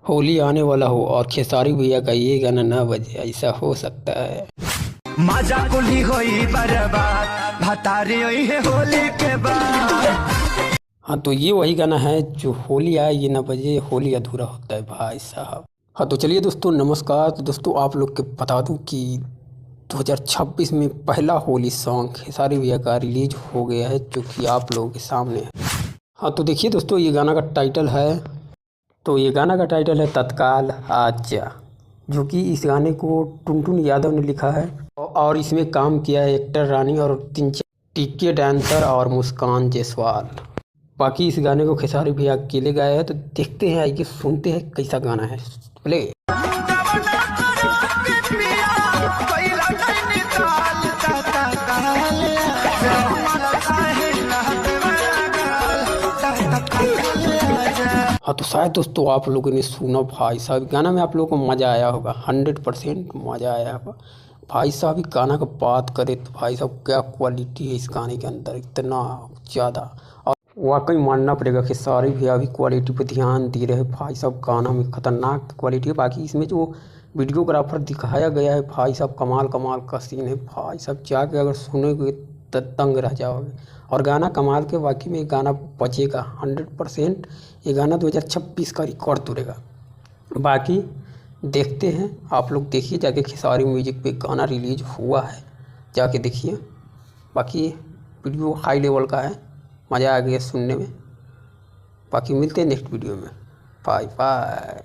होली आने वाला हो और खेसारी भैया का ये गाना ना बजे, ऐसा हो सकता है। मजा कुली होई बर्बाद भतारी होई है होली के बाद। हाँ, तो ये वही गाना है जो होली आए ये ना बजे, होली अधूरा होता है भाई साहब। हाँ, तो चलिए दोस्तों नमस्कार। तो दोस्तों आप लोग के बता दूं कि 2026 में पहला होली सॉन्ग खेसारी भैया का रिलीज हो गया है, जो कि आप लोगों के सामने है। हाँ, तो देखिए दोस्तों ये गाना का टाइटल है तत्काल आजा, जो कि इस गाने को टुनटुन यादव ने लिखा है और इसमें काम किया है एक्टर रानी और 3-4 टीके डांसर और मुस्कान जायसवाल। बाकी इस गाने को खेसारी भैया अकेले गाया है। तो देखते हैं, आइए सुनते हैं कैसा गाना है। प्ले। हाँ, तो शायद दोस्तों आप लोगों ने सुना भाई साहब गाना में आप लोगों को मज़ा आया होगा, 100% मज़ा आया होगा भाई साहब। इस गाना का बात करें तो भाई साहब क्या क्वालिटी है इस गाने के अंदर, इतना ज़्यादा। और वाकई मानना पड़ेगा कि सारे भैया भी क्वालिटी पे ध्यान दे रहे हैं भाई साहब। गाना में ख़तरनाक क्वालिटी है। बाकी इसमें जो वीडियोग्राफर दिखाया गया है भाई साहब, कमाल का सीन है भाई साहब। जाके अगर सुनोगे तो दंग रह जाओगे। और गाना कमाल के, वाकई में गाना बचेगा 100%। ये गाना 2026 का रिकॉर्ड तोड़ेगा। बाकी देखते हैं, आप लोग देखिए जाके खेसारी म्यूजिक पे गाना रिलीज हुआ है, जाके देखिए। बाकी वीडियो हाई लेवल का है, मज़ा आ गया सुनने में। बाकी मिलते हैं नेक्स्ट वीडियो में। Bye bye.